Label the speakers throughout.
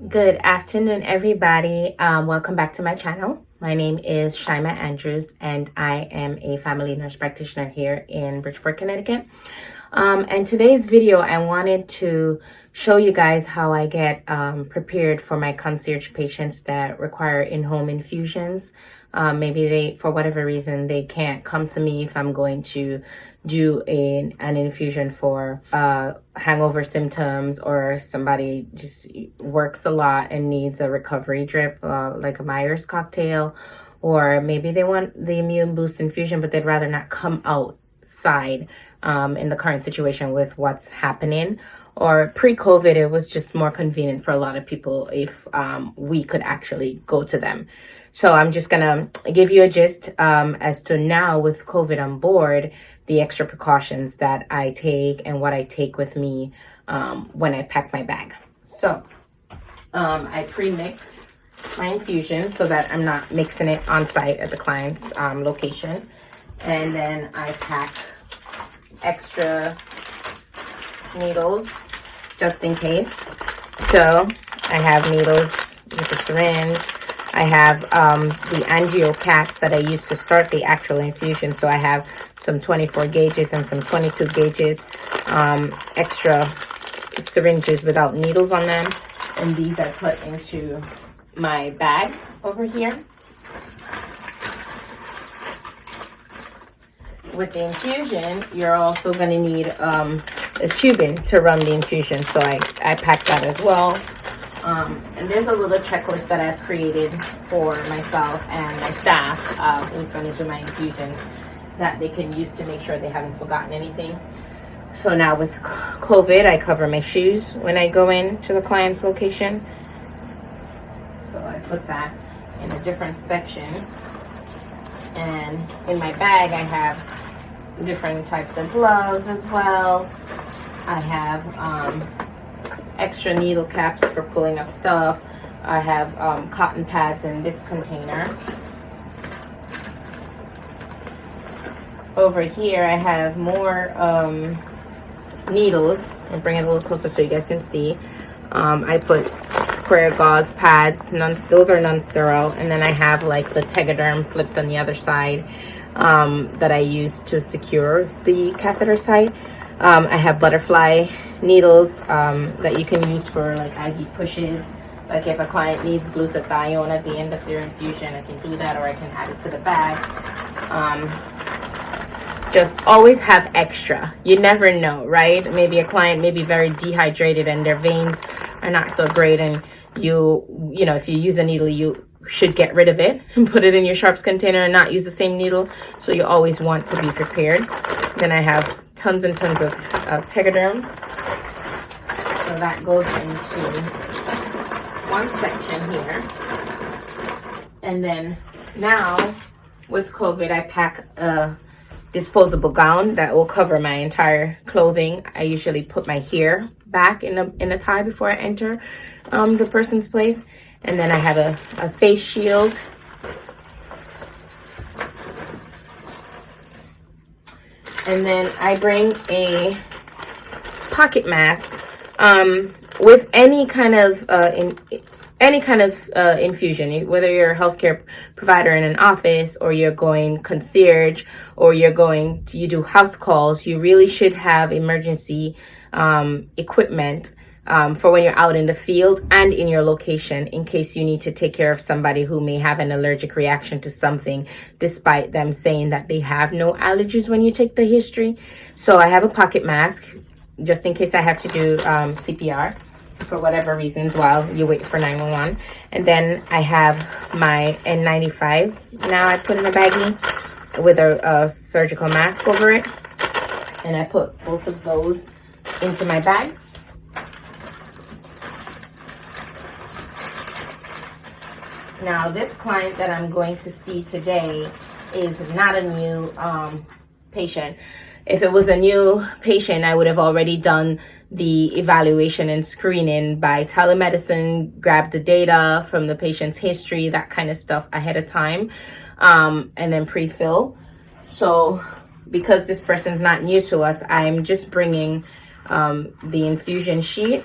Speaker 1: Good afternoon, everybody. Welcome back to my channel. My name is Shaima Andrews, and I am a family nurse practitioner here in Bridgeport, Connecticut. And today's video, I wanted to show you guys how I get prepared for my concierge patients that require in-home infusions. Maybe they, for whatever reason, they can't come to me if I'm going to do an infusion for hangover symptoms, or somebody just works a lot and needs a recovery drip, like a Myers cocktail, or maybe they want the immune boost infusion, but they'd rather not come outside in the current situation with what's happening. Or pre-COVID, it was just more convenient for a lot of people if we could actually go to them. So I'm just gonna give you a gist as to now with COVID on board, the extra precautions that I take and what I take with me when I pack my bag. So I pre-mix my infusion so that I'm not mixing it on site at the client's location. And then I pack extra needles just in case. So I have needles with a syringe. I have the angio cats that I use to start the actual infusion. So I have some 24 gauges and some 22 gauges, extra syringes without needles on them. And these I put into my bag over here. With the infusion, you're also going to need a tubing to run the infusion. So I pack that as well. And there's a little checklist that I've created for myself and my staff who's going to do my infusions that they can use to make sure they haven't forgotten anything. So now with COVID, I cover my shoes when I go into the client's location. So I put that in a different section. And in my bag, I have different types of gloves as well. I have extra needle caps for pulling up stuff. I have cotton pads in this container. Over here, I have more needles. I'll bring it a little closer so you guys can see. I put square gauze pads. Those are non-sterile. And then I have like the Tegaderm flipped on the other side that I use to secure the catheter site. I have butterfly needles that you can use for like IV pushes. Like if a client needs glutathione at the end of their infusion, I can do that, or I can add it to the bag. Just always have extra. You never know, right? Maybe a client may be very dehydrated and their veins are not so great, and you know, if you use a needle, you should get rid of it and put it in your sharps container and not use the same needle. So you always want to be prepared. Then I have tons and tons of Tegaderm. So that goes into one section here. And then now with COVID, I pack a disposable gown that will cover my entire clothing. I usually put my hair back in a tie before I enter the person's place. And then I have a face shield. And then I bring a pocket mask with any kind of infusion, whether you're a healthcare provider in an office, or you're going concierge, or you do house calls. You really should have emergency equipment for when you're out in the field and in your location, in case you need to take care of somebody who may have an allergic reaction to something, despite them saying that they have no allergies when you take the history. So I have a pocket mask just in case I have to do CPR for whatever reasons while you wait for 911. And then I have my N95 now I put in a baggie with a surgical mask over it. And I put both of those into my bag. Now, this client that I'm going to see today is not a new patient. If it was a new patient, I would have already done the evaluation and screening by telemedicine, grabbed the data from the patient's history, that kind of stuff ahead of time, and then pre-fill. So because this person's not new to us, I'm just bringing the infusion sheet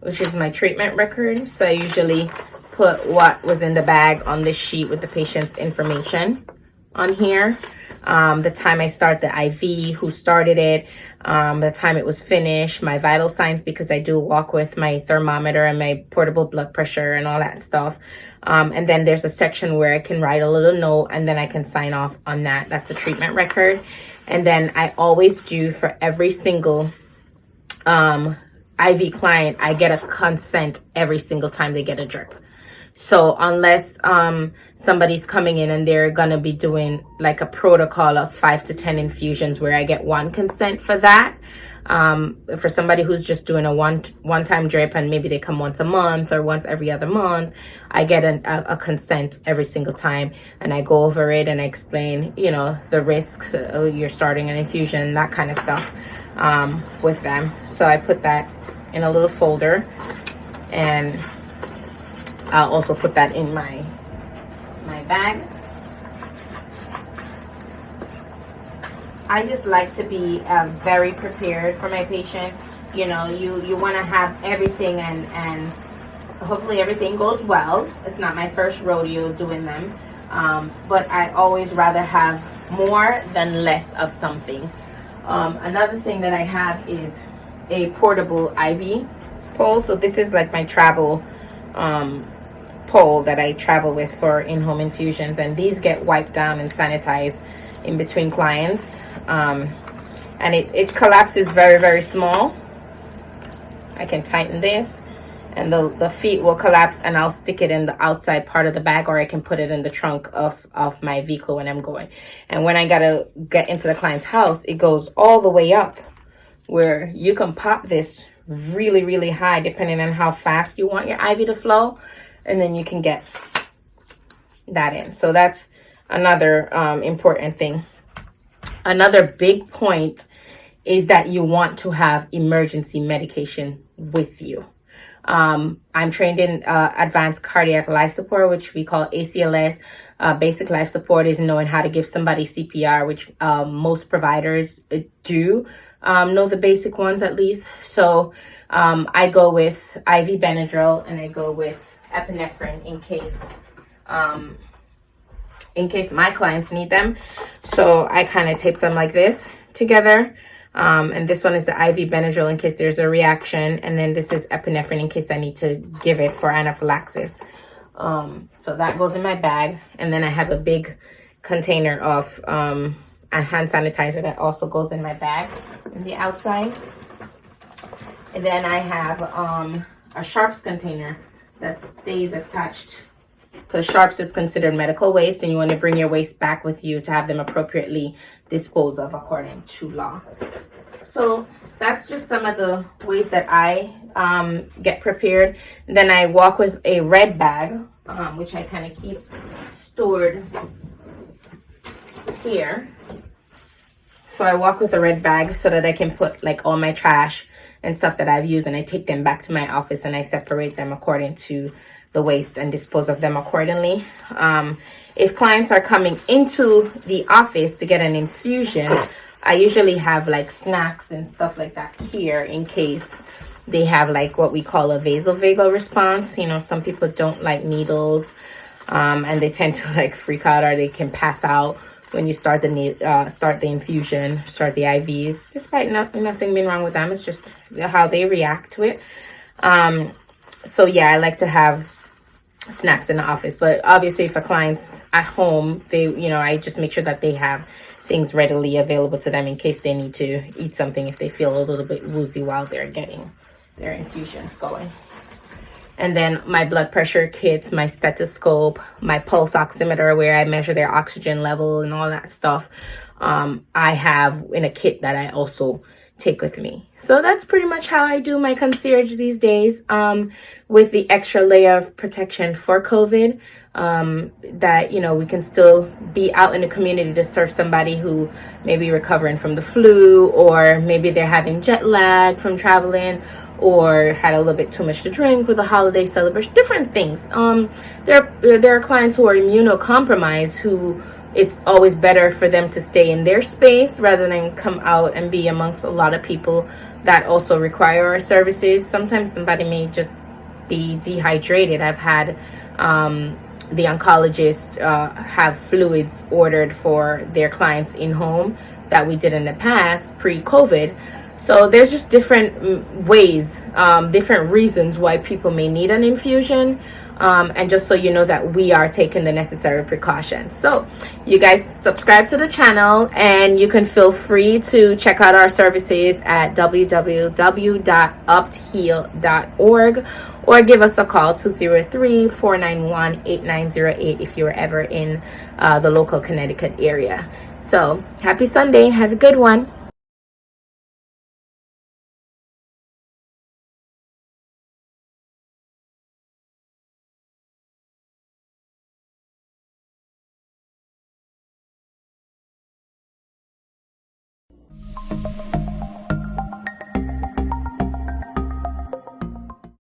Speaker 1: which is my treatment record. So I usually put what was in the bag on this sheet with the patient's information on here. The time I start the IV, who started it, the time it was finished, my vital signs, because I do walk with my thermometer and my portable blood pressure and all that stuff. And then there's a section where I can write a little note and then I can sign off on that. That's the treatment record. And then I always do, for every single IV client, I get a consent every single time they get a drip. So unless somebody's coming in and they're gonna be doing like a protocol of 5 to 10 infusions where I get one consent for that. For somebody who's just doing a one-time drip and maybe they come once a month or once every other month, I get a consent every single time, and I go over it and I explain, you know, the risks. You're starting an infusion, that kind of stuff with them. So I put that in a little folder, and I'll also put that in my bag. I just like to be very prepared for my patient. You know, you want to have everything, and hopefully everything goes well. It's not my first rodeo doing them, but I always rather have more than less of something. Another thing that I have is a portable IV pole. So this is like my travel pole that I travel with for in-home infusions, and these get wiped down and sanitized in between clients, and it collapses very, very small. I can tighten this, and the feet will collapse, and I'll stick it in the outside part of the bag, or I can put it in the trunk of my vehicle when I'm going. And when I gotta get into the client's house, it goes all the way up, where you can pop this really, really high depending on how fast you want your IV to flow, and then you can get that in. So that's another important thing. Another big point is that you want to have emergency medication with you. I'm trained in advanced cardiac life support, which we call ACLS. Basic life support is knowing how to give somebody CPR, which most providers do know the basic ones at least. So I go with IV Benadryl, and I go with epinephrine in case my clients need them. So I kind of tape them like this together. And this one is the IV Benadryl in case there's a reaction. And then this is epinephrine in case I need to give it for anaphylaxis. So that goes in my bag. And then I have a big container of a hand sanitizer that also goes in my bag in the outside. And then I have a sharps container that stays attached, because sharps is considered medical waste, and you want to bring your waste back with you to have them appropriately disposed of according to law. So that's just some of the ways that I get prepared. Then I walk with a red bag, which I kind of keep stored here. So I walk with a red bag so that I can put like all my trash and stuff that I've used, and I take them back to my office and I separate them according to the waste and dispose of them accordingly. If clients are coming into the office to get an infusion, I usually have like snacks and stuff like that here in case they have like what we call a vasovagal response. You know, some people don't like needles, and they tend to like freak out, or they can pass out when you start the infusion, start the IVs, despite nothing being wrong with them. It's just how they react to it. So yeah, I like to have snacks in the office, but obviously for clients at home, I just make sure that they have things readily available to them in case they need to eat something if they feel a little bit woozy while they're getting their infusions going. And then my blood pressure kits, my stethoscope, my pulse oximeter where I measure their oxygen level and all that stuff, I have in a kit that I also take with me. So that's pretty much how I do my concierge these days, with the extra layer of protection for COVID, that, we can still be out in the community to serve somebody who may be recovering from the flu, or maybe they're having jet lag from traveling, or had a little bit too much to drink with a holiday celebration, different things. There are clients who are immunocompromised who it's always better for them to stay in their space rather than come out and be amongst a lot of people that also require our services. Sometimes somebody may just be dehydrated. I've had the oncologist have fluids ordered for their clients in home that we did in the past pre-COVID. So there's just different ways, different reasons why people may need an infusion. And just so you know that we are taking the necessary precautions. So you guys subscribe to the channel, and you can feel free to check out our services at www.optheal.org or give us a call 203-491-8908 if you're ever in the local Connecticut area. So happy Sunday. Have a good one.